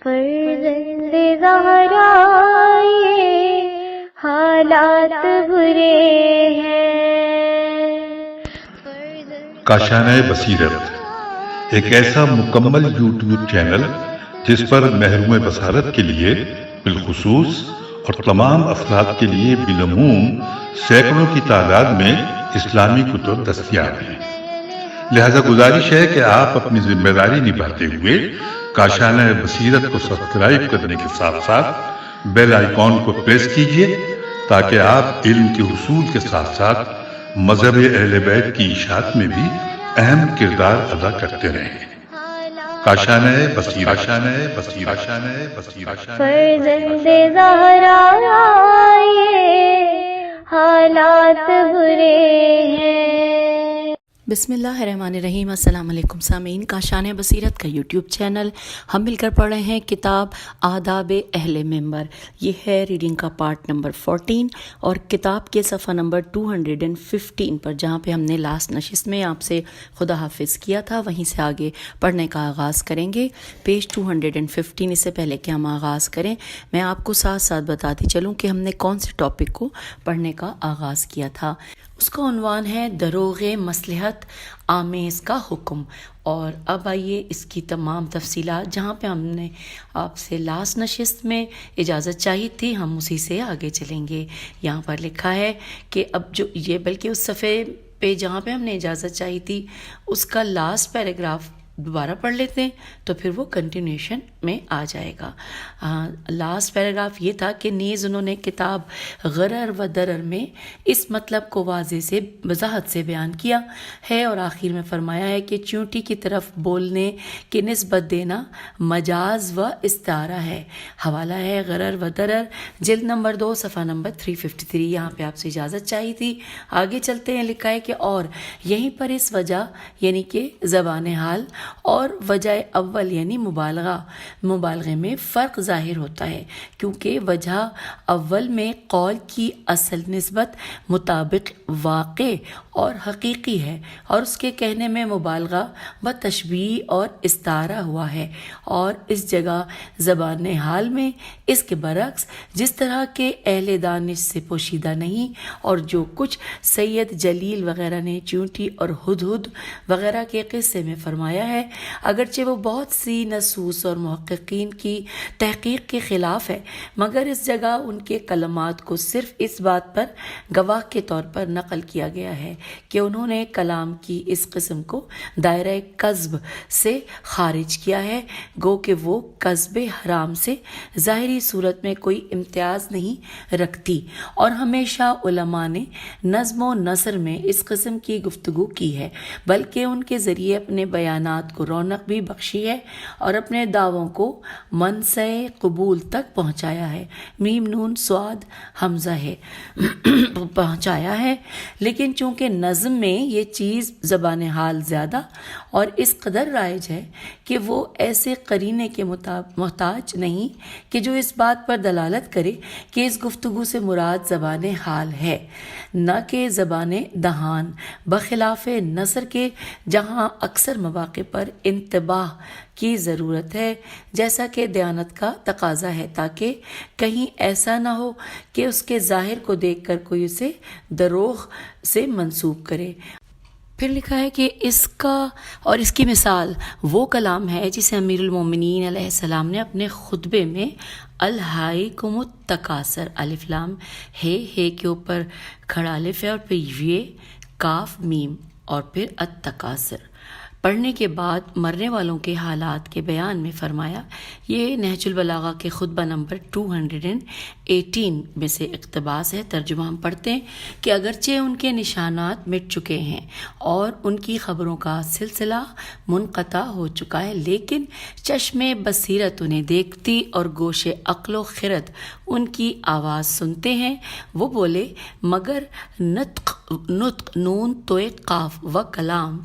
فرزند زہرا یہ حالات برے ہیں۔ کاشانۂ بصیرت ایک ایسا مکمل یوٹیوب چینل جس پر محروم بصارت کے لیے بالخصوص اور تمام افراد کے لیے بالعموم سینکڑوں کی تعداد میں اسلامی کتب دستیاب ہیں۔ لہذا گزارش ہے کہ آپ اپنی ذمہ داری نبھاتے ہوئے کاشانۂ بصیرت کو سبسکرائب کرنے کے ساتھ ساتھ بیل آئیکن کو پریس کیجیے تاکہ آپ علم کے حصول کے ساتھ ساتھ مذہب اہل بیت کی اشاعت میں بھی اہم کردار ادا کرتے رہیں۔ کاشانۂ بصیرت، کاشانۂ بصیرت، کاشانۂ بصیرت۔ فرزند زہرا یہ حالات برے ہیں۔ بسم اللہ الرحمن الرحیم۔ السلام علیکم سامعین، کاشانۂ بصیرت کا یوٹیوب چینل ہم مل کر پڑھ رہے ہیں کتاب آداب اہل منبر۔ یہ ہے ریڈنگ کا پارٹ نمبر 14 اور کتاب کے صفحہ نمبر 215 پر، جہاں پہ ہم نے لاسٹ نشست میں آپ سے خدا حافظ کیا تھا، وہیں سے آگے پڑھنے کا آغاز کریں گے۔ پیج 215۔ اس سے پہلے کہ ہم آغاز کریں میں آپ کو ساتھ ساتھ بتاتی چلوں کہ ہم نے کون سے ٹاپک کو پڑھنے کا آغاز کیا تھا۔ اس کا عنوان ہے دروغ مصلحت آمیز کا حکم۔ اور اب آئیے اس کی تمام تفصیلات، جہاں پہ ہم نے آپ سے لاسٹ نشست میں اجازت چاہی تھی ہم اسی سے آگے چلیں گے۔ یہاں پر لکھا ہے کہ اب جو یہ بلکہ اس صفحے پہ جہاں پہ ہم نے اجازت چاہی تھی اس کا لاسٹ پیراگراف دوبارہ پڑھ لیتے ہیں تو پھر وہ کنٹینیوشن میں آ جائے گا۔ لاسٹ پیراگراف یہ تھا کہ نیز انہوں نے کتاب غرر و درر میں اس مطلب کو واضح سے وضاحت سے بیان کیا ہے، اور آخر میں فرمایا ہے کہ چونٹی کی طرف بولنے کی نسبت دینا مجاز و استعارہ ہے۔ حوالہ ہے غرر و درر، جلد نمبر 2 صفحہ نمبر 353۔ یہاں پہ آپ سے اجازت چاہی تھی، آگے چلتے ہیں۔ لکھا ہے کہ اور یہیں پر اس وجہ یعنی کہ زبان حال اور وجہ اول یعنی مبالغے میں فرق ظاہر ہوتا ہے، کیونکہ وجہ اول میں قول کی اصل نسبت مطابق واقع اور حقیقی ہے، اور اس کے کہنے میں مبالغہ و تشبیہ اور استعارہ ہوا ہے، اور اس جگہ زبان حال میں اس کے برعکس جس طرح کے اہل دانش سے پوشیدہ نہیں، اور جو کچھ سید جلیل وغیرہ نے چونٹی اور ہدہد وغیرہ کے قصے میں فرمایا ہے، اگرچہ وہ بہت سی نصوص اور محققین کی تحقیق کے خلاف ہے، مگر اس جگہ ان کے کلمات کو صرف اس بات پر گواہ کے طور پر نقل کیا گیا ہے کہ انہوں نے کلام کی اس قسم کو دائرہ کذب سے خارج کیا ہے، گو کہ وہ کذب حرام سے ظاہری صورت میں کوئی امتیاز نہیں رکھتی، اور ہمیشہ علماء نے نظم و نثر میں اس قسم کی گفتگو کی ہے، بلکہ ان کے ذریعے اپنے بیانات کو رونق بھی بخشی ہے اور اپنے دعووں کو منصع قبول تک پہنچایا ہے۔ میم نون صاد حمزہ ہے پہنچایا ہے، لیکن چونکہ نظم میں یہ چیز زبان حال زیادہ اور اس قدر رائج ہے کہ وہ ایسے قرینے کے محتاج نہیں کہ جو اس بات پر دلالت کرے کہ اس گفتگو سے مراد زبان حال ہے، نہ کہ زبان دہان، بخلاف نثر کے جہاں اکثر مواقع پر انتباہ کی ضرورت ہے، جیسا کہ دیانت کا تقاضا ہے، تاکہ کہیں ایسا نہ ہو کہ اس کے ظاہر کو دیکھ کر کوئی اسے دروغ سے منسوب کرے۔ پھر لکھا ہے کہ اس کا اور اس کی مثال وہ کلام ہے جسے امیر المومنین علیہ السلام نے اپنے خطبے میں الہاکم التکاثر، الف لام ہے کے اوپر کھڑا الف ہے اور پھر یہ کاف میم اور پھر التکاثر پڑھنے کے بعد مرنے والوں کے حالات کے بیان میں فرمایا۔ یہ نہج البلاغہ کے خطبہ نمبر 218 میں سے اقتباس ہے۔ ترجمہ ہم پڑھتے ہیں کہ اگرچہ ان کے نشانات مٹ چکے ہیں اور ان کی خبروں کا سلسلہ منقطع ہو چکا ہے، لیکن چشم بصیرت انہیں دیکھتی اور گوش عقل و خرد ان کی آواز سنتے ہیں۔ وہ بولے مگر نطق نون توئے قاف و کلام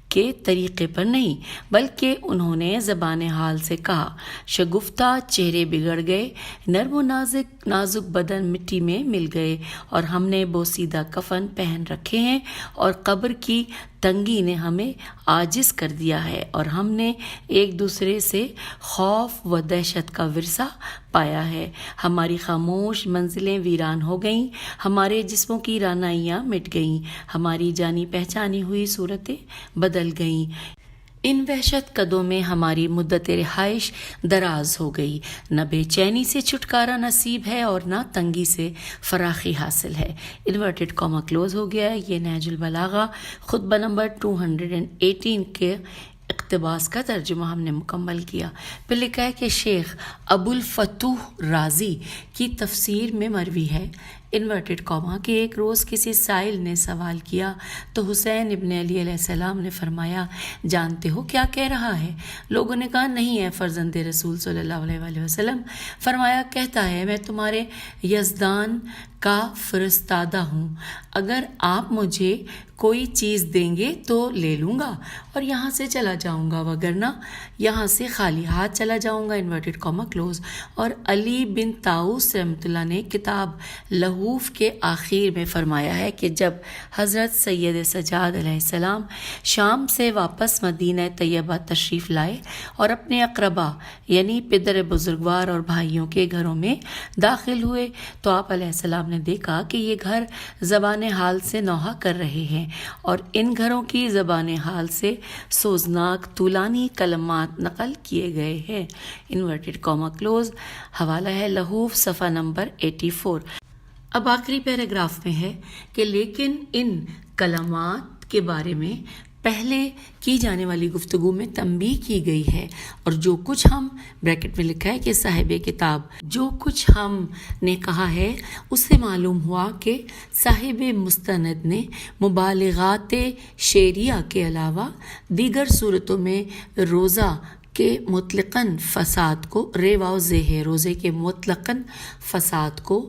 کے طریقے پر نہیں، بلکہ انہوں نے زبان حال سے کہا، شگفتہ چہرے بگڑ گئے، نرم و نازک بدن مٹی میں مل گئے، اور ہم نے بوسیدہ کفن پہن رکھے ہیں اور قبر کی تنگی نے ہمیں عاجز کر دیا ہے اور ہم نے ایک دوسرے سے خوف و دہشت کا ورثہ پایا ہے. ہماری خاموش منزلیں ویران ہو گئیں، ہمارے جسموں کی رعنائیاں مٹ گئیں، ہماری جانی پہچانی ہوئی صورتیں بدل گئیں. ان وحشت قدوں میں ہماری مدت رہائش دراز ہو گئی. نہ بے چینی سے چھٹکارا نصیب ہے اور نہ تنگی سے فراخی حاصل ہے. انورٹڈ کاما کلوز ہو گیا ہے. یہ نہج البلاغہ خطبہ نمبر 218 کے اقتباس کا ترجمہ ہم نے مکمل کیا. پھر لکھا ہے کہ شیخ ابو الفتوح رازی کی تفسیر میں مروی ہے انورٹڈ کاما کہ ایک روز کسی سائل نے سوال کیا تو حسین ابن علی علیہ السلام نے فرمایا جانتے ہو کیا کہہ رہا ہے؟ لوگوں نے کہا نہیں ہے فرزند رسول صلی اللہ علیہ وآلہ وسلم. فرمایا کہتا ہے میں تمہارے یزدان کا فرستادہ ہوں، اگر آپ مجھے کوئی چیز دیں گے تو لے لوں گا اور یہاں سے چلا جاؤں گا، وگرنہ یہاں سے خالی ہاتھ چلا جاؤں گا. Inverted comma close. اور علی بن طاؤس رحمۃ اللہ نے کتاب لہوف کے آخر میں فرمایا ہے کہ جب حضرت سید سجاد علیہ السلام شام سے واپس مدینہ طیبہ تشریف لائے اور اپنے اقربا یعنی پدر بزرگوار اور بھائیوں کے گھروں میں داخل ہوئے تو آپ علیہ السلام نے دیکھا کہ یہ گھر زبان حال سے نوحہ کر رہے ہیں اور ان گھروں کی زبان حال سے سوزناک طولانی کلمات نقل کیے گئے ہیں. Inverted comma close. حوالہ ہے لہوف صفحہ نمبر 84. اب آخری پیراگراف میں ہے کہ لیکن ان کلمات کے بارے میں پہلے کی جانے والی گفتگو میں تنبیہ کی گئی ہے اور جو کچھ ہم بریکٹ میں لکھا ہے کہ صاحب کتاب جو کچھ ہم نے کہا ہے اس سے معلوم ہوا کہ صاحب مستند نے مبالغات شعریہ کے علاوہ دیگر صورتوں میں روزہ کے مطلقاً فساد کو واضح ہے. روزے کے مطلقاً فساد کو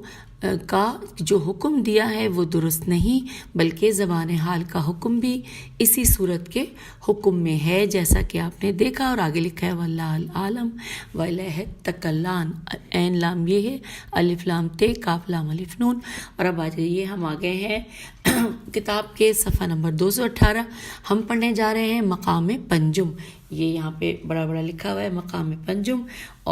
کا جو حکم دیا ہے وہ درست نہیں بلکہ زبان حال کا حکم بھی اسی صورت کے حکم میں ہے جیسا کہ آپ نے دیکھا. اور آگے لکھا ہے واللہ العالم وَإِلَيْهِ التَّكَلَّانِ عین لام یہ ہے الف لام تے کاف لام الف نون. اور اب آ جائیے ہم آ گئے ہیں کتاب کے صفحہ نمبر 218. ہم پڑھنے جا رہے ہیں مقام پنجم. یہ یہاں پہ بڑا بڑا لکھا ہوا ہے مقام پنجم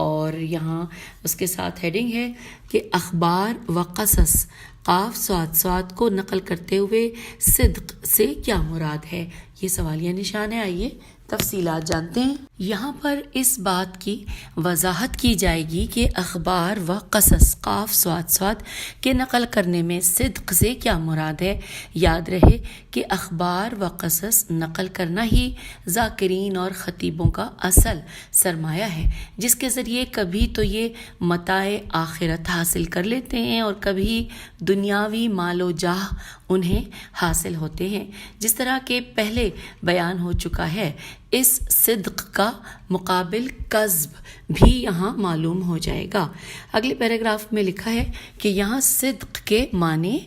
اور یہاں اس کے ساتھ ہیڈنگ ہے کہ اخبار و قصص قاف صاد کو نقل کرتے ہوئے صدق سے کیا مراد ہے. یہ سوالیہ نشان ہے. آئیے تفصیلات جانتے ہیں. یہاں پر اس بات کی وضاحت کی جائے گی کہ اخبار و قصص قاف صاد کے نقل کرنے میں صدق سے کیا مراد ہے. یاد رہے کہ اخبار و قصص نقل کرنا ہی ذاکرین اور خطیبوں کا اصل سرمایہ ہے جس کے ذریعے کبھی تو یہ متاع آخرت حاصل کر لیتے ہیں اور کبھی دنیاوی مال و جاہ انہیں حاصل ہوتے ہیں. جس طرح کہ پہلے بیان ہو چکا ہے اس صدق کا مقابل کذب بھی یہاں معلوم ہو جائے گا. اگلے پیراگراف میں لکھا ہے کہ یہاں صدق کے معنی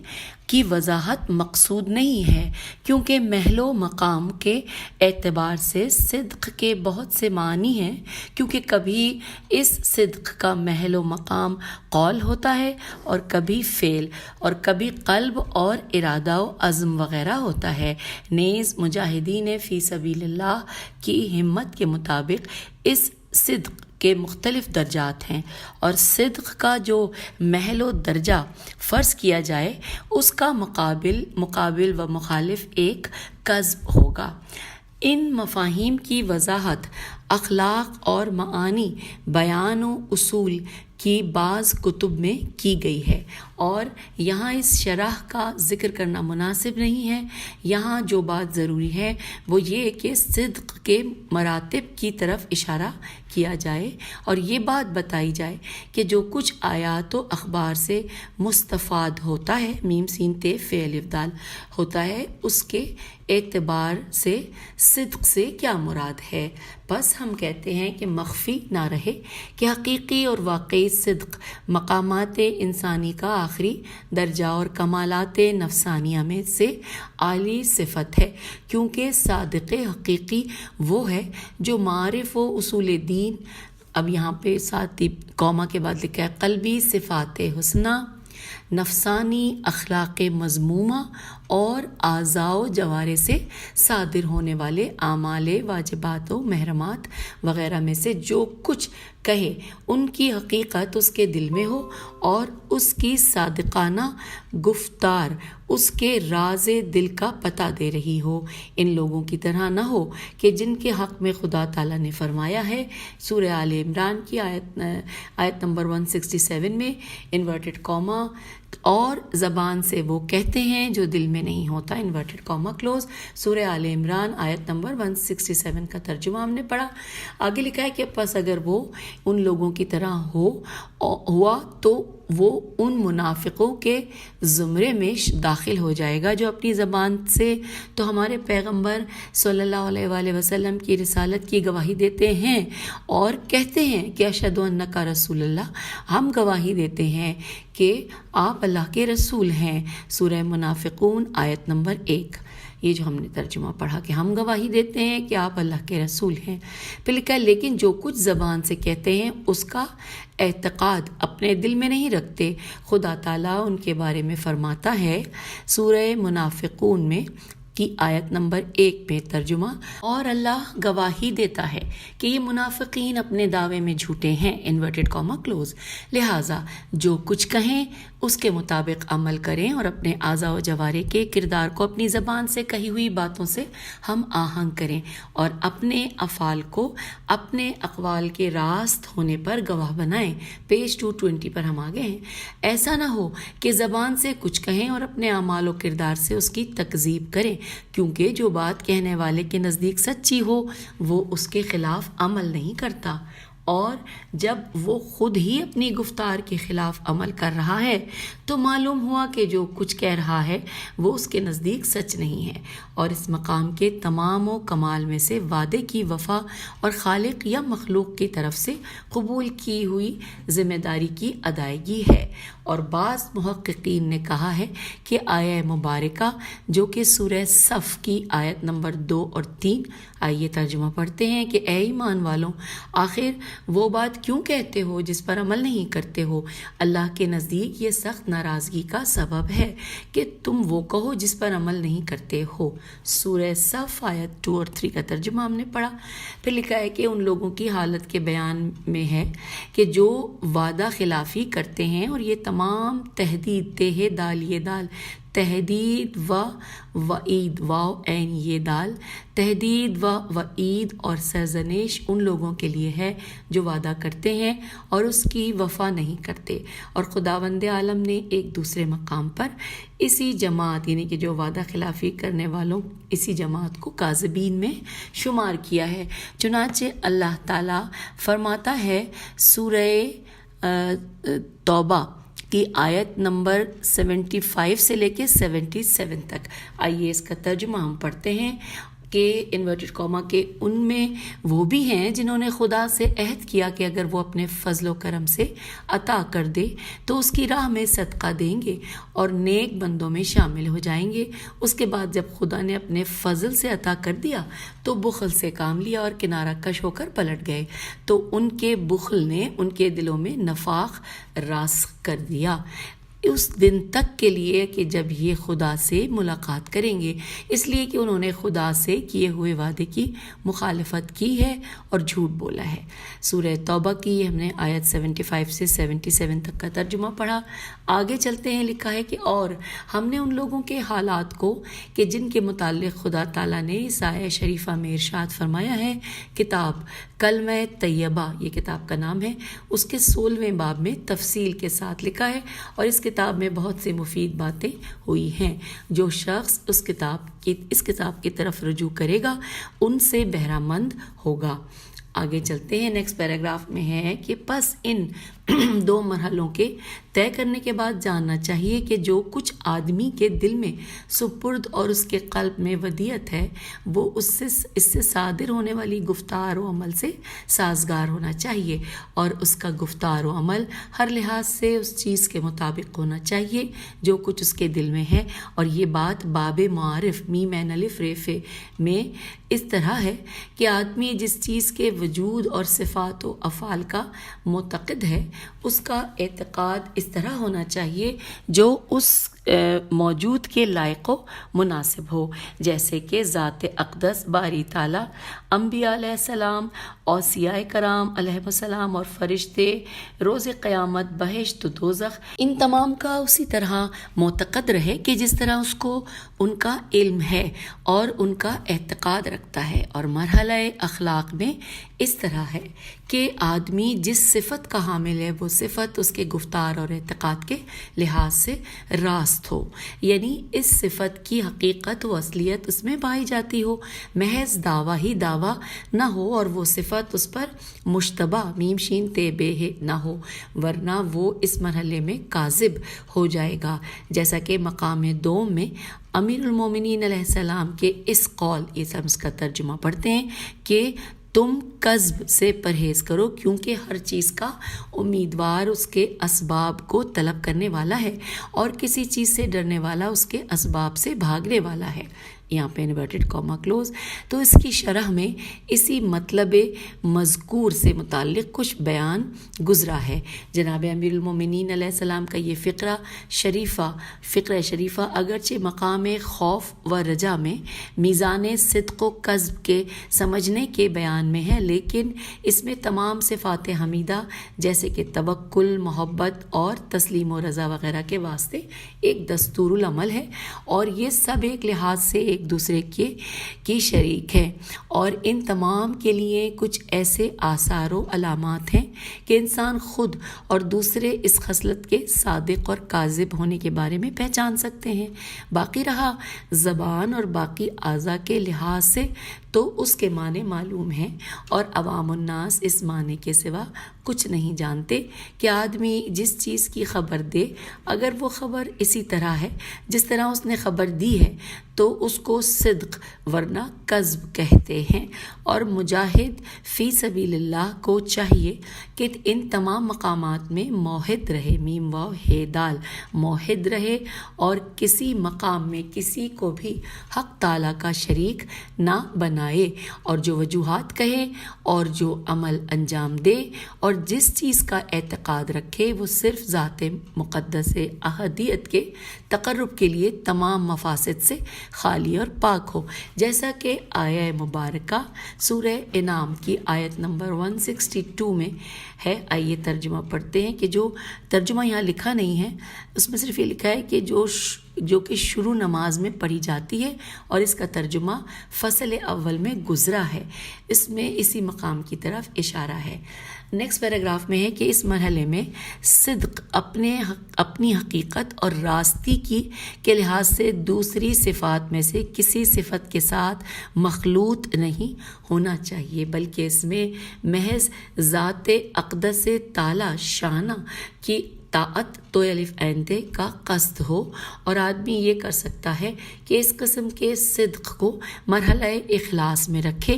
کی وضاحت مقصود نہیں ہے کیونکہ محل و مقام کے اعتبار سے صدق کے بہت سے معنی ہیں کیونکہ کبھی اس صدق کا محل و مقام قول ہوتا ہے اور کبھی فعل اور کبھی قلب اور ارادہ و عزم وغیرہ ہوتا ہے. نیز مجاہدین فی سبیل اللہ کی ہمت کے مطابق اس صدق کے مختلف درجات ہیں اور صدق کا جو محل و درجہ فرض کیا جائے اس کا مقابل و مخالف ایک کذب ہوگا. ان مفاہیم کی وضاحت اخلاق اور معانی بیان و اصول کی بعض کتب میں کی گئی ہے اور یہاں اس شرح کا ذکر کرنا مناسب نہیں ہے. یہاں جو بات ضروری ہے وہ یہ کہ صدق کے مراتب کی طرف اشارہ کیا جائے اور یہ بات بتائی جائے کہ جو کچھ آیات و اخبار سے مستفاد ہوتا ہے میم سین تے فعل افدال ہوتا ہے اس کے اعتبار سے صدق سے کیا مراد ہے. بس ہم کہتے ہیں کہ مخفی نہ رہے کہ حقیقی اور واقعی صدق مقامات انسانی کا آخری درجہ اور کمالات نفسانیہ میں سے عالی صفت ہے کیونکہ صادق حقیقی وہ ہے جو معارف و اصول دین اب یہاں پہ ساتھ کوما کے بعد لکھا ہے قلبی صفات حسنہ نفسانی اخلاق مذمومہ اور اعضاء و جوارح سے صادر ہونے والے اعمال واجبات و محرمات وغیرہ میں سے جو کچھ کہے ان کی حقیقت اس کے دل میں ہو اور اس کی صادقانہ گفتار اس کے راز دل کا پتہ دے رہی ہو۔ ان لوگوں کی طرح نہ ہو کہ جن کے حق میں خدا تعالیٰ نے فرمایا ہے سورہ آل عمران کی آیت نمبر 167 میں انورٹڈ کاما، اور زبان سے وہ کہتے ہیں جو دل میں نہیں ہوتا، انورٹڈ کاما کلوز۔ سورہ آل عمران آیت نمبر 167 کا ترجمہ ہم نے پڑھا۔ آگے لکھا ہے کہ پس اگر وہ ان لوگوں کی طرح ہوا تو وہ ان منافقوں کے زمرے میں داخل ہو جائے گا جو اپنی زبان سے تو ہمارے پیغمبر صلی اللہ علیہ وآلہ وسلم کی رسالت کی گواہی دیتے ہیں اور کہتے ہیں کہ اشہد انک رسول اللہ، ہم گواہی دیتے ہیں کہ آپ اللہ کے رسول ہیں۔ سورہ منافقون آیت نمبر 1، یہ جو ہم نے ترجمہ پڑھا کہ ہم گواہی دیتے ہیں کہ آپ اللہ کے رسول ہیں۔ پھر لکھا ہے لیکن جو کچھ زبان سے کہتے ہیں اس کا اعتقاد اپنے دل میں نہیں رکھتے، خدا تعالیٰ ان کے بارے میں فرماتا ہے سورہ منافقون میں کی آیت نمبر 1 میں ترجمہ، اور اللہ گواہی دیتا ہے کہ یہ منافقین اپنے دعوے میں جھوٹے ہیں، انورٹڈ کاما کلوز، لہٰذا جو کچھ کہیں اس کے مطابق عمل کریں اور اپنے اعضاء و جوارح کے کردار کو اپنی زبان سے کہی ہوئی باتوں سے ہم آہنگ کریں اور اپنے افعال کو اپنے اقوال کے راست ہونے پر گواہ بنائیں۔ پیج 220 پر ہم آگے ہیں۔ ایسا نہ ہو کہ زبان سے کچھ کہیں اور اپنے اعمال و کردار سے اس کی تکذیب کریں، کیونکہ جو بات کہنے والے کے نزدیک سچی ہو وہ اس کے خلاف عمل نہیں کرتا، اور جب وہ خود ہی اپنی گفتار کے خلاف عمل کر رہا ہے تو معلوم ہوا کہ جو کچھ کہہ رہا ہے وہ اس کے نزدیک سچ نہیں ہے، اور اس مقام کے تمام و کمال میں سے وعدے کی وفا اور خالق یا مخلوق کی طرف سے قبول کی ہوئی ذمہ داری کی ادائیگی ہے۔ اور بعض محققین نے کہا ہے کہ آیہ مبارکہ جو کہ سورہ صف کی آیت نمبر 2 اور 3، آئیے ترجمہ پڑھتے ہیں کہ اے ایمان والوں، آخر وہ بات کیوں کہتے ہو جس پر عمل نہیں کرتے ہو؟ اللہ کے نزدیک یہ سخت ناراضگی کا سبب ہے کہ تم وہ کہو جس پر عمل نہیں کرتے ہو۔ سورہ صف آیت 2 اور 3 کا ترجمہ ہم نے پڑھا۔ پھر لکھا ہے کہ ان لوگوں کی حالت کے بیان میں ہے کہ جو وعدہ خلافی کرتے ہیں، اور یہ تمام تہدید، تے دال یہ دال، تہدید و وعید، واو عین یہ دال، تہدید و وعید اور سرزنش ان لوگوں کے لیے ہے جو وعدہ کرتے ہیں اور اس کی وفا نہیں کرتے۔ اور خداوند عالم نے ایک دوسرے مقام پر اسی جماعت، یعنی کہ جو وعدہ خلافی کرنے والوں، اسی جماعت کو کاذبین میں شمار کیا ہے۔ چنانچہ اللہ تعالیٰ فرماتا ہے سورہ توبہ کی آیت نمبر 75 سے لے کے 77 تک، آئیے اس کا ترجمہ ہم پڑھتے ہیں کہ انورٹڈ کاما کے ان میں وہ بھی ہیں جنہوں نے خدا سے عہد کیا کہ اگر وہ اپنے فضل و کرم سے عطا کر دے تو اس کی راہ میں صدقہ دیں گے اور نیک بندوں میں شامل ہو جائیں گے۔ اس کے بعد جب خدا نے اپنے فضل سے عطا کر دیا تو بخل سے کام لیا اور کنارہ کش ہو کر پلٹ گئے، تو ان کے بخل نے ان کے دلوں میں نفاق راسخ کر دیا اس دن تک کے لیے کہ جب یہ خدا سے ملاقات کریں گے، اس لیے کہ انہوں نے خدا سے کیے ہوئے وعدے کی مخالفت کی ہے اور جھوٹ بولا ہے۔ سورہ توبہ کی ہم نے آیت 75 سے 77 تک کا ترجمہ پڑھا۔ آگے چلتے ہیں، لکھا ہے کہ اور ہم نے ان لوگوں کے حالات کو کہ جن کے متعلق خدا تعالیٰ نے اس آیہ شریفہ میں ارشاد فرمایا ہے، کتاب کلمہ طیبہ، یہ کتاب کا نام ہے، اس کے 16ویں باب میں تفصیل کے ساتھ لکھا ہے، اور اس کتاب میں بہت سی مفید باتیں ہوئی ہیں۔ جو شخص اس کتاب کی طرف رجوع کرے گا ان سے بہرہ مند ہوگا۔ آگے چلتے ہیں، نیکسٹ پیراگراف میں ہے کہ پس ان 2 مرحلوں کے طے کرنے کے بعد جاننا چاہیے کہ جو کچھ آدمی کے دل میں سپرد اور اس کے قلب میں ودیعت ہے وہ اس سے صادر ہونے والی گفتار و عمل سے سازگار ہونا چاہیے، اور اس کا گفتار و عمل ہر لحاظ سے اس چیز کے مطابق ہونا چاہیے جو کچھ اس کے دل میں ہے۔ اور یہ بات باب معارف میم عین الف ریفے میں اس طرح ہے کہ آدمی جس چیز کے وجود اور صفات و افعال کا معتقد ہے اس کا اعتقاد اس طرح ہونا چاہیے جو اس موجود کے لائق و مناسب ہو، جیسے کہ ذات اقدس باری تعالیٰ، انبیاء علیہ السلام، اوصیاء کرام علیہ السلام اور فرشتے، روز قیامت، بہشت و دوزخ، ان تمام کا اسی طرح معتقد رہے کہ جس طرح اس کو ان کا علم ہے اور ان کا اعتقاد رکھتا ہے۔ اور مرحلہ اخلاق میں اس طرح ہے کہ آدمی جس صفت کا حامل ہے وہ صفت اس کے گفتار اور اعتقاد کے لحاظ سے راست ہو، یعنی اس صفت کی حقیقت و اصلیت اس میں پائی جاتی ہو، محض دعویٰ ہی دعویٰ نہ ہو اور وہ صفت اس پر مشتبہ میم شین تے بے نہ ہو، ورنہ وہ اس مرحلے میں کاذب ہو جائے گا، جیسا کہ مقام دوم میں امیر المومنین علیہ السلام کے اس قول، یہ ہم اس کا ترجمہ پڑھتے ہیں کہ تم کذب سے پرہیز کرو کیونکہ ہر چیز کا امیدوار اس کے اسباب کو طلب کرنے والا ہے اور کسی چیز سے ڈرنے والا اس کے اسباب سے بھاگنے والا ہے۔ یہاں پہ انورٹڈ کاما کلوز۔ تو اس کی شرح میں اسی مطلب مذکور سے متعلق کچھ بیان گزرا ہے۔ جناب امیر المومنین علیہ السلام کا یہ فقرہ شریفہ اگرچہ مقام خوف و رجا میں میزان صدق و کذب کے سمجھنے کے بیان میں ہے، لیکن اس میں تمام صفات حمیدہ جیسے کہ توکل، محبت اور تسلیم و رضا وغیرہ کے واسطے ایک دستور العمل ہے، اور یہ سب ایک لحاظ سے ایک دوسرے کی شریک ہے، اور ان تمام کے لیے کچھ ایسے آثار و علامات ہیں کہ انسان خود اور دوسرے اس خصلت کے صادق اور کاذب ہونے کے بارے میں پہچان سکتے ہیں۔ باقی رہا زبان اور باقی اعضاء کے لحاظ سے تو اس کے معنی معلوم ہیں، اور عوام الناس اس معنی کے سوا کچھ نہیں جانتے کہ آدمی جس چیز کی خبر دے اگر وہ خبر اسی طرح ہے جس طرح اس نے خبر دی ہے تو اس کو صدق ورنہ کذب کہتے ہیں۔ اور مجاہد فی سبیل اللہ کو چاہیے کہ ان تمام مقامات میں موحد رہے، میم واو ہے دال، موحد رہے اور کسی مقام میں کسی کو بھی حق تعالیٰ کا شریک نہ بنائے، اور جو وجوہات کہے اور جو عمل انجام دے اور جس چیز کا اعتقاد رکھے وہ صرف ذات مقدس احدیت کے تقرب کے لیے تمام مفاسد سے خالی اور پاک ہو، جیسا کہ آیہ مبارکہ سورہ انعام کی آیت نمبر 162 میں ہے۔ آئیے ترجمہ پڑھتے ہیں کہ جو ترجمہ یہاں لکھا نہیں ہے اس میں صرف یہ لکھا ہے کہ جو کہ شروع نماز میں پڑھی جاتی ہے، اور اس کا ترجمہ فصل اول میں گزرا ہے، اس میں اسی مقام کی طرف اشارہ ہے۔ نیکسٹ پیراگراف میں ہے کہ اس مرحلے میں صدق اپنی حقیقت اور راستی کے لحاظ سے دوسری صفات میں سے کسی صفت کے ساتھ مخلوط نہیں ہونا چاہیے، بلکہ اس میں محض ذات اقدس تعالی شانہ کی طاعت تو الف عین تے کا قصد ہو، اور آدمی یہ کر سکتا ہے کہ اس قسم کے صدق کو مرحلہ اخلاص میں رکھ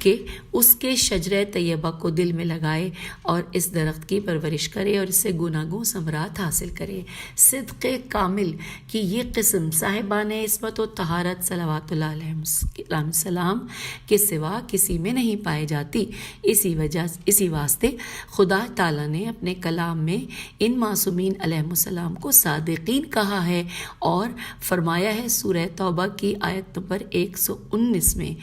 کے اس کے شجرہ طیبہ کو دل میں لگائے اور اس درخت کی پرورش کرے اور اس سے گناگوں ثمرات حاصل کرے۔ صدق کامل کی یہ قسم صاحبان عصمت و طہارت صلوات اللہ علیہ السلام کے سوا کسی میں نہیں پائی جاتی۔ اسی واسطے خدا تعالیٰ نے اپنے کلام میں ان معصومین علیہ السلام کو صادقین کہا ہے، اور فرمایا ہے سورہ توبہ کی آیت نمبر 119 میں،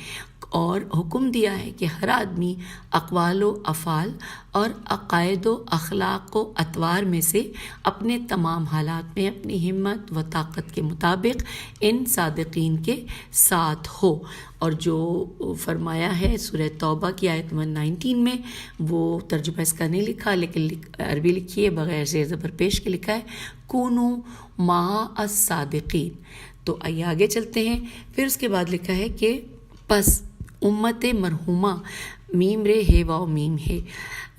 اور حکم دیا ہے کہ ہر آدمی اقوال و افعال اور عقائد و اخلاق و اطوار میں سے اپنے تمام حالات میں اپنی ہمت و طاقت کے مطابق ان صادقین کے ساتھ ہو۔ اور جو فرمایا ہے سورہ توبہ کی آیت 119 میں، وہ ترجمہ اس کا نہیں لکھا لیکن عربی لکھی ہے بغیر زیر زبر پیش کے لکھا ہے، کونو مع الصادقین۔ تو آئیے آگے چلتے ہیں۔ پھر اس کے بعد لکھا ہے کہ پس امت مرحومہ میم رے ہے واو میم ہے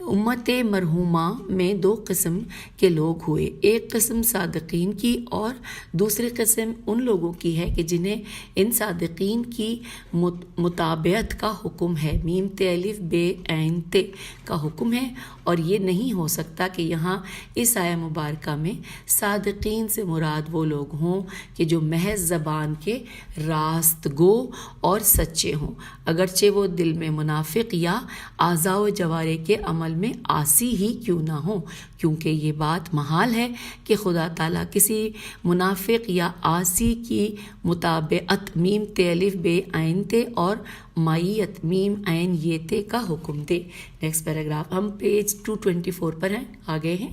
امت مرحومہ میں دو قسم کے لوگ ہوئے، ایک قسم صادقین کی اور دوسری قسم ان لوگوں کی ہے کہ جنہیں ان صادقین کی متابعت کا حکم ہے۔ میم تے الف بے عین تے کا حکم ہے، اور یہ نہیں ہو سکتا کہ یہاں اس آیہ مبارکہ میں صادقین سے مراد وہ لوگ ہوں کہ جو محض زبان کے راست گو اور سچے ہوں، اگرچہ وہ دل میں منافق یا اعضاء و جوارح کے عمل میں عاصی ہی کیوں نہ ہوں، کیونکہ یہ بات محال ہے کہ خدا تعالیٰ کسی منافق یا عاصی کی متابعت میم تے الف بے عین تے اور مائیت میم عین یہ تے کا حکم دے۔ نیکسٹ پیراگراف، ہم پیج 224 پر ہیں، آگے ہیں۔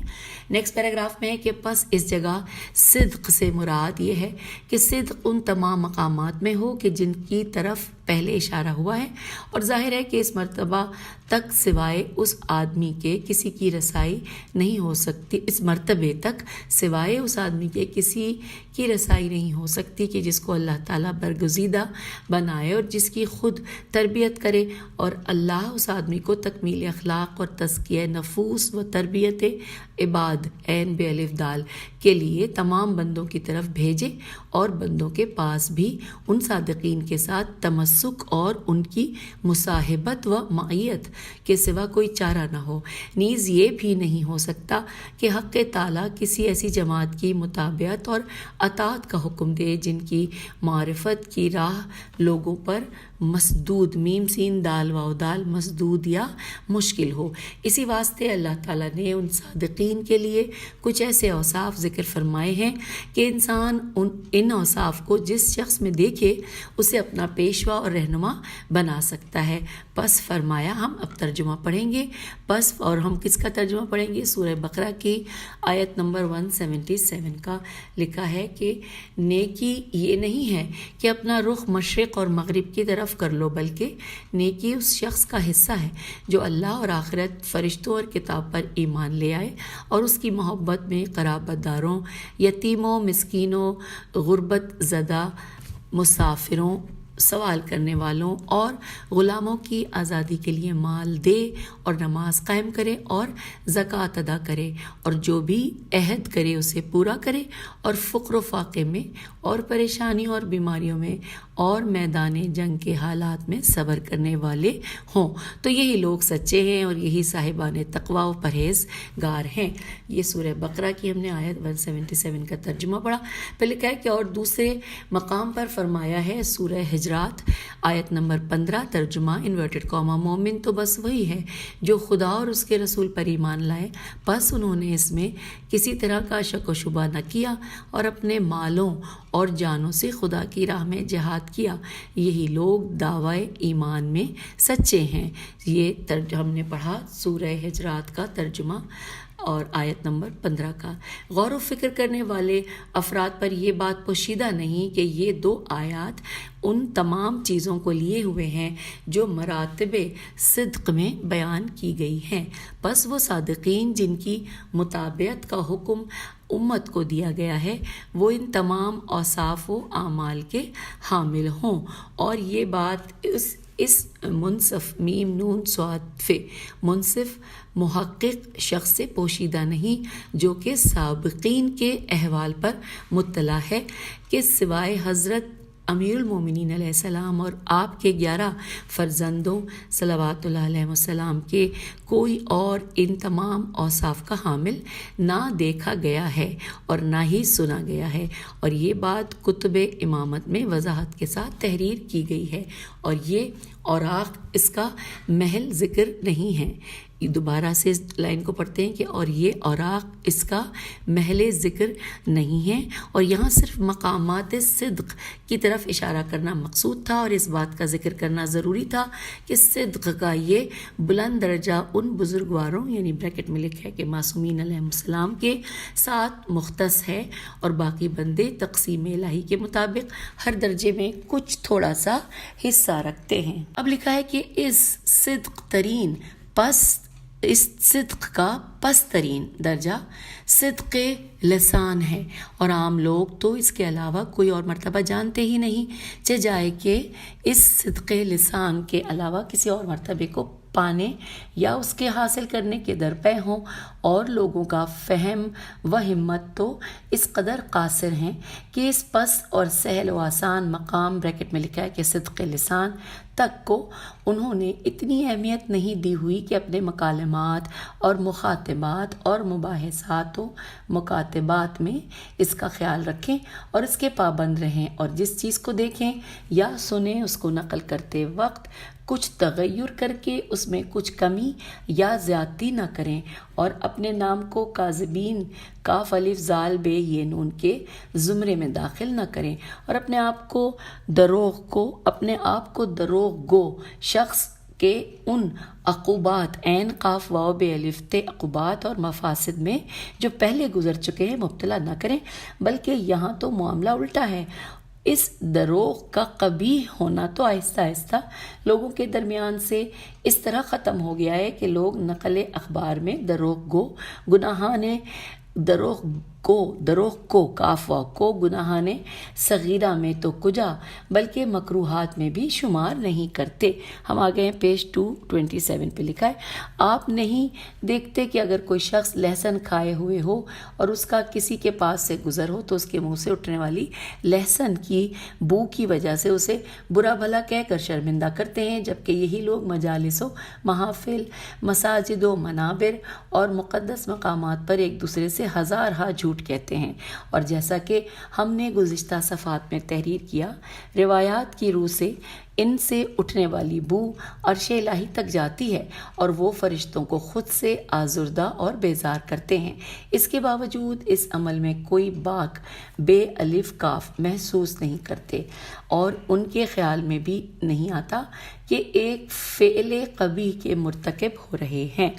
نیکسٹ پیراگراف میں ہے کہ پس اس جگہ صدق سے مراد یہ ہے کہ صدق ان تمام مقامات میں ہو کہ جن کی طرف پہلے اشارہ ہوا ہے، اور ظاہر ہے کہ اس مرتبہ تک سوائے اس آدمی کے کسی کی رسائی نہیں ہو سکتی، اس مرتبے تک سوائے اس آدمی کے کسی کی رسائی نہیں ہو سکتی کہ جس کو اللہ تعالیٰ برگزیدہ بنائے اور جس کی خود تربیت کرے، اور اللہ اس آدمی کو تکمیل اخلاق اور تزکیہ نفوس و تربیت عباد عین بے الف دال کے لیے تمام بندوں کی طرف بھیجے، اور بندوں کے پاس بھی ان صادقین کے ساتھ تمسک اور ان کی مصاحبت و معیت کے سوا کوئی چارہ نہ ہو۔ نیز یہ بھی نہیں ہو سکتا کہ حق تعالیٰ کسی ایسی جماعت کی متابعت اور اطاعت کا حکم دے جن کی معرفت کی راہ لوگوں پر مسدود میم سین دال واو دال مسدود یا مشکل ہو۔ اسی واسطے اللہ تعالیٰ نے ان صادقین کے لیے کچھ ایسے اوصاف ذکر فرمائے ہیں کہ انسان ان اوصاف کو جس شخص میں دیکھے اسے اپنا پیشوا اور رہنما بنا سکتا ہے۔ پس فرمایا، ہم اب ترجمہ پڑھیں گے، پس اور ہم کس کا ترجمہ پڑھیں گے؟ سورہ بقرہ کی آیت نمبر 177 کا لکھا ہے کہ نیکی یہ نہیں ہے کہ اپنا رخ مشرق اور مغرب کی طرف کر لو، بلکہ نیکی اس شخص کا حصہ ہے جو اللہ اور آخرت، فرشتوں اور کتاب پر ایمان لے آئے اور اس کی محبت میں قرابت داروں، یتیموں، مسکینوں، غربت زدہ، مسافروں، سوال کرنے والوں اور غلاموں کی آزادی کے لیے مال دے اور نماز قائم کرے اور زکوٰۃ ادا کرے، اور جو بھی عہد کرے اسے پورا کرے، اور فقر و فاقے میں اور پریشانیوں اور بیماریوں میں اور میدان جنگ کے حالات میں صبر کرنے والے ہوں، تو یہی لوگ سچے ہیں اور یہی صاحبان تقوی و پرہیزگار ہیں۔ یہ سورہ بقرہ کی ہم نے آیت 177 کا ترجمہ پڑھا۔ پھر لکھا ہے کہ اور دوسرے مقام پر فرمایا ہے، سورہ ہجرات آیت نمبر 15 ترجمہ انورٹڈ کاما، مومن تو بس وہی ہے جو خدا اور اس کے رسول پر ایمان لائے، پس انہوں نے اس میں کسی طرح کا شک و شبہ نہ کیا اور اپنے مالوں اور جانوں سے خدا کی راہ میں جہاد کیا، یہی لوگ دعوی ایمان میں سچے ہیں۔ یہ ہم نے پڑھا سورہ ہجرات کا ترجمہ اور آیت نمبر 15 کا۔ غور و فکر کرنے والے افراد پر یہ بات پوشیدہ نہیں کہ یہ دو آیات ان تمام چیزوں کو لیے ہوئے ہیں جو مراتب صدق میں بیان کی گئی ہیں۔ پس وہ صادقین جن کی متابعت کا حکم امت کو دیا گیا ہے وہ ان تمام اوصاف و اعمال کے حامل ہوں، اور یہ بات اس منصف میم نون صاد فے منصف محقق شخص سے پوشیدہ نہیں جو کہ سابقین کے احوال پر مطلع ہے کہ سوائے حضرت امیر المومنین علیہ السلام اور آپ کے 11 فرزندوں صلوات اللہ علیہ وسلم کے کوئی اور ان تمام اوصاف کا حامل نہ دیکھا گیا ہے اور نہ ہی سنا گیا ہے، اور یہ بات کتب امامت میں وضاحت کے ساتھ تحریر کی گئی ہے، اور یہ اوراق اس کا محل ذکر نہیں ہے۔ دوبارہ سے اس لائن کو پڑھتے ہیں کہ اور یہ اوراق اس کا محل ذکر نہیں ہے، اور یہاں صرف مقامات صدق کی طرف اشارہ کرنا مقصود تھا، اور اس بات کا ذکر کرنا ضروری تھا کہ صدق کا یہ بلند درجہ ان بزرگواروں یعنی بریکٹ میں لکھا ہے کہ معصومین علیہ السلام کے ساتھ مختص ہے، اور باقی بندے تقسیم الہی کے مطابق ہر درجے میں کچھ تھوڑا سا حصہ رکھتے ہیں۔ اب لکھا ہے کہ اس صدق کا پس ترین درجہ صدق لسان ہے، اور عام لوگ تو اس کے علاوہ کوئی اور مرتبہ جانتے ہی نہیں، چہ جائے کہ اس صدق لسان کے علاوہ کسی اور مرتبے کو پانے یا اس کے حاصل کرنے کے درپے ہوں، اور لوگوں کا فہم و ہمت تو اس قدر قاصر ہیں کہ اس پست اور سہل و آسان مقام بریکٹ میں لکھا ہے کہ صدق لسان تک کو انہوں نے اتنی اہمیت نہیں دی ہوئی کہ اپنے مکالمات اور مخاطبات اور مباحثات و مکاتبات میں اس کا خیال رکھیں اور اس کے پابند رہیں، اور جس چیز کو دیکھیں یا سنیں اس کو نقل کرتے وقت کچھ تغیر کر کے اس میں کچھ کمی یا زیادتی نہ کریں، اور اپنے نام کو کاذبین کاف الف زال بے یہ نون کے زمرے میں داخل نہ کریں، اور اپنے آپ کو دروغ گو شخص کے ان عقوبات عین قاف واو بے الف تے عقوبات اور مفاسد میں جو پہلے گزر چکے ہیں مبتلا نہ کریں، بلکہ یہاں تو معاملہ الٹا ہے۔ اس دروغ کا قبیح ہونا تو آہستہ آہستہ لوگوں کے درمیان سے اس طرح ختم ہو گیا ہے کہ لوگ نقل اخبار میں دروغ کو کاف واو کو گناہان صغیرہ میں تو کجا بلکہ مکروہات میں بھی شمار نہیں کرتے۔ ہم آگے ہیں پیج 227 پہ لکھا ہے، آپ نہیں دیکھتے کہ اگر کوئی شخص لہسن کھائے ہوئے ہو اور اس کا کسی کے پاس سے گزر ہو تو اس کے منہ سے اٹھنے والی لہسن کی بو کی وجہ سے اسے برا بھلا کہہ کر شرمندہ کرتے ہیں، جبکہ یہی لوگ مجالس و محافل، مساجد و منابر اور مقدس مقامات پر ایک دوسرے سے ہزارہا جھوٹ کہتے ہیں، اور جیسا کہ ہم نے گزشتہ صفحات میں تحریر کیا، روایات کی روح سے ان سے اٹھنے والی بو عرش الہی تک جاتی ہے اور وہ فرشتوں کو خود سے آزردہ اور بیزار کرتے ہیں۔ اس کے باوجود اس عمل میں کوئی باک بے الف کاف محسوس نہیں کرتے، اور ان کے خیال میں بھی نہیں آتا کہ ایک فعل قبیح کے مرتکب ہو رہے ہیں۔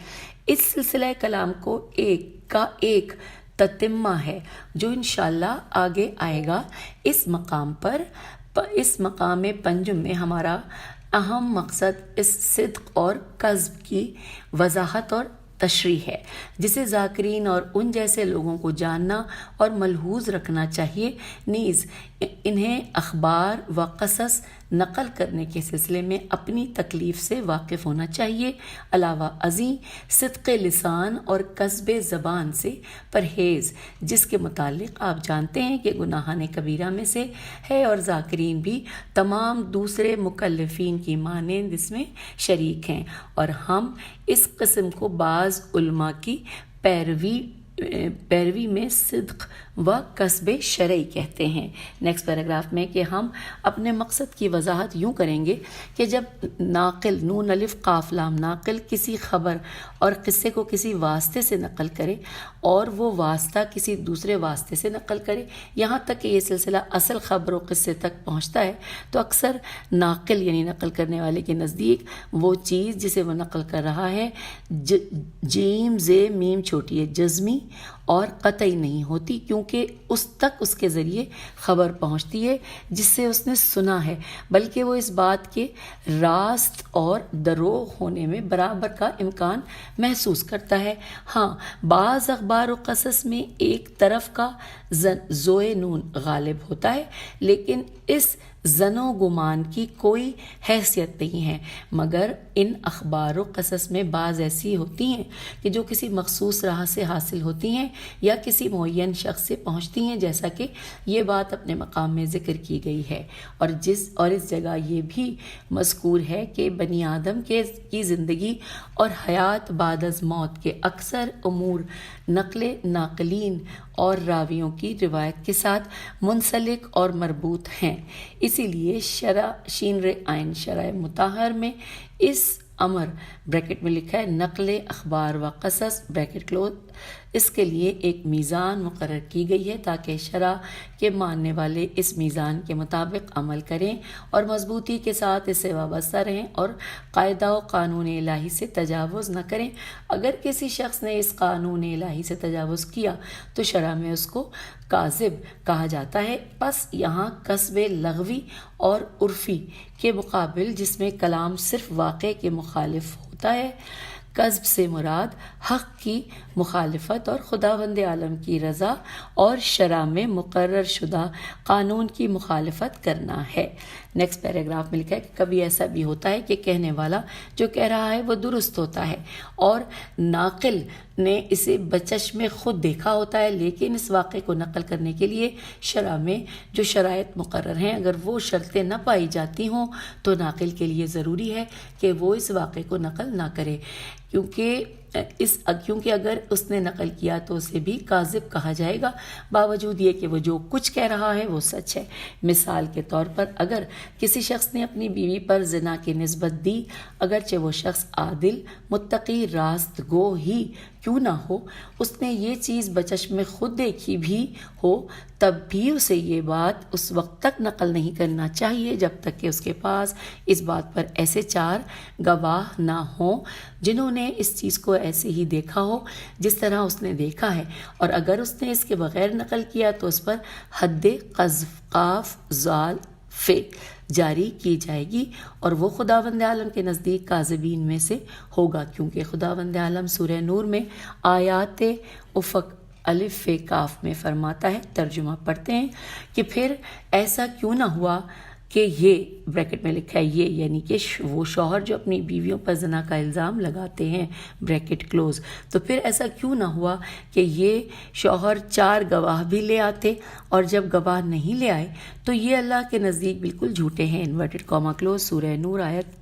اس سلسلہ کلام کو ایک تتمہ ہے جو انشاءاللہ آگے آئے گا۔ اس مقام پنجم میں ہمارا اہم مقصد اس صدق اور کذب کی وضاحت اور تشریح ہے، جسے ذاکرین اور ان جیسے لوگوں کو جاننا اور ملحوظ رکھنا چاہیے، نیز انہیں اخبار و قصص نقل کرنے کے سلسلے میں اپنی تکلیف سے واقف ہونا چاہیے۔ علاوہ ازیں صدق لسان اور کذب زبان سے پرہیز، جس کے متعلق آپ جانتے ہیں کہ گناہان کبیرہ میں سے ہے، اور ذاکرین بھی تمام دوسرے مکلفین کی مانند اس میں شریک ہیں، اور ہم اس قسم کو بعض علماء کی پیروی میں صدق و کسب شرعی کہتے ہیں۔ نیکسٹ پیراگراف میں کہ ہم اپنے مقصد کی وضاحت یوں کریں گے کہ جب ناقل نون الف قاف لام ناقل کسی خبر اور قصے کو کسی واسطے سے نقل کرے اور وہ واسطہ کسی دوسرے واسطے سے نقل کرے، یہاں تک کہ یہ سلسلہ اصل خبر و قصے تک پہنچتا ہے، تو اکثر ناقل یعنی نقل کرنے والے کے نزدیک وہ چیز جسے وہ نقل کر رہا ہے جیم زے میم چھوٹی ہے جزمی اور قطعی نہیں ہوتی، کیونکہ اس تک اس کے ذریعے خبر پہنچتی ہے جس سے اس نے سنا ہے، بلکہ وہ اس بات کے راست اور دروغ ہونے میں برابر کا امکان محسوس کرتا ہے۔ ہاں، بعض اخبار و قصص میں ایک طرف کا زوئے نون غالب ہوتا ہے، لیکن اس زن و گمان کی کوئی حیثیت نہیں ہے، مگر ان اخبار و قصص میں بعض ایسی ہوتی ہیں کہ جو کسی مخصوص راہ سے حاصل ہوتی ہیں یا کسی معین شخص سے پہنچتی ہیں، جیسا کہ یہ بات اپنے مقام میں ذکر کی گئی ہے، اور اس جگہ یہ بھی مذکور ہے کہ بنی آدم کی زندگی اور حیات بعد از موت کے اکثر امور ناقلین اور راویوں کی روایت کے ساتھ منسلک اور مربوط ہیں۔ اسی لیے شین ر عین شرع مطہر میں اس امر بریکٹ میں لکھا ہے نقل اخبار و قصص بریکٹ کلوز، اس کے لیے ایک میزان مقرر کی گئی ہے تاکہ شرع کے ماننے والے اس میزان کے مطابق عمل کریں اور مضبوطی کے ساتھ اس سے وابستہ رہیں اور قاعدہ و قانون الہی سے تجاوز نہ کریں۔ اگر کسی شخص نے اس قانون الہی سے تجاوز کیا تو شرع میں اس کو کاذب کہا جاتا ہے۔ پس یہاں کسب لغوی اور عرفی کے مقابل جس میں کلام صرف واقع کے مخالف ہوتا ہے، کذب سے مراد حق کی مخالفت اور خداوند عالم کی رضا اور شرع میں مقرر شدہ قانون کی مخالفت کرنا ہے۔ نیکسٹ پیراگراف میں لکھا ہے کہ کبھی ایسا بھی ہوتا ہے کہ کہنے والا جو کہہ رہا ہے وہ درست ہوتا ہے اور ناقل نے اسے بچشم خود دیکھا ہوتا ہے، لیکن اس واقعے کو نقل کرنے کے لیے شرع میں جو شرائط مقرر ہیں اگر وہ شرطیں نہ پائی جاتی ہوں تو ناقل کے لیے ضروری ہے کہ وہ اس واقعے کو نقل نہ کرے، کیونکہ اگر اس نے نقل کیا تو اسے بھی کاذب کہا جائے گا، باوجود یہ کہ وہ جو کچھ کہہ رہا ہے وہ سچ ہے۔ مثال کے طور پر اگر کسی شخص نے اپنی بیوی پر زنا کی نسبت دی، اگرچہ وہ شخص عادل، متقی، راست گو ہی کیوں نہ ہو، اس نے یہ چیز بچشم خود دیکھی بھی ہو، تب بھی اسے یہ بات اس وقت تک نقل نہیں کرنا چاہیے جب تک کہ اس کے پاس اس بات پر ایسے 4 گواہ نہ ہوں جنہوں نے اس چیز کو ایسے ہی دیکھا ہو جس طرح اس نے دیکھا ہے، اور اگر اس نے اس کے بغیر نقل کیا تو اس پر حد قذف قاف ذال فے جاری کی جائے گی اور وہ خداوند عالم کے نزدیک کاذبین میں سے ہوگا، کیونکہ خداوند عالم سورہ نور میں آیات افق الف فے کاف میں فرماتا ہے، ترجمہ پڑھتے ہیں کہ پھر ایسا کیوں نہ ہوا کہ یہ بریکٹ میں لکھا ہے یہ یعنی کہ وہ شوہر جو اپنی بیویوں پر زنا کا الزام لگاتے ہیں بریکٹ کلوز، تو پھر ایسا کیوں نہ ہوا کہ یہ شوہر 4 گواہ بھی لے آتے اور جب گواہ نہیں لے آئے تو یہ اللہ کے نزدیک بالکل جھوٹے ہیں، انورٹڈ کاما کلوز، سورہ نور آیت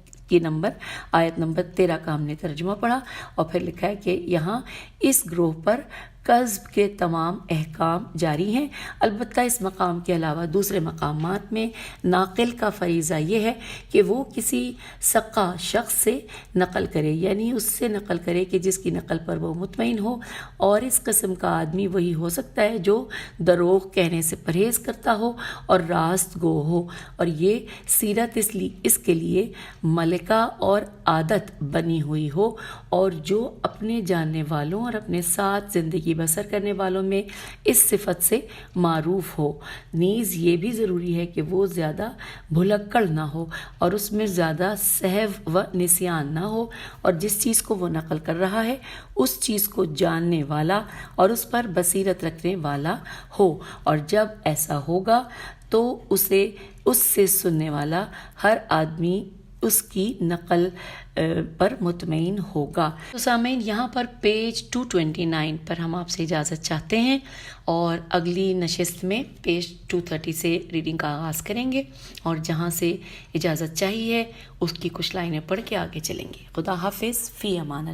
نمبر 13 کا ہم نے ترجمہ پڑھا، اور پھر لکھا ہے کہ یہاں اس گروہ پر قذف کے تمام احکام جاری ہیں، البتہ اس مقام کے علاوہ دوسرے مقامات میں ناقل کا فریضہ یہ ہے کہ وہ کسی ثقہ شخص سے نقل کرے، یعنی اس سے نقل کرے کہ جس کی نقل پر وہ مطمئن ہو، اور اس قسم کا آدمی وہی ہو سکتا ہے جو دروغ کہنے سے پرہیز کرتا ہو اور راست گو ہو، اور یہ سیرت اس کے لیے ملکہ اور عادت بنی ہوئی ہو، اور جو اپنے جاننے والوں اور اپنے ساتھ زندگی بسر کرنے والوں میں اس صفت سے معروف ہو۔ نیز یہ بھی ضروری ہے کہ وہ زیادہ بھلکڑ نہ ہو اور اس میں زیادہ سہو و نسیان نہ ہو، اور جس چیز کو وہ نقل کر رہا ہے اس چیز کو جاننے والا اور اس پر بصیرت رکھنے والا ہو، اور جب ایسا ہوگا تو اس سے سننے والا ہر آدمی اس کی نقل پر مطمئن ہوگا۔ تو سامعین، یہاں پر پیج 229 پر ہم آپ سے اجازت چاہتے ہیں اور اگلی نشست میں پیج 230 سے ریڈنگ کا آغاز کریں گے، اور جہاں سے اجازت چاہیے اس کی کچھ لائنیں پڑھ کے آگے چلیں گے۔ خدا حافظ، فی امان اللہ۔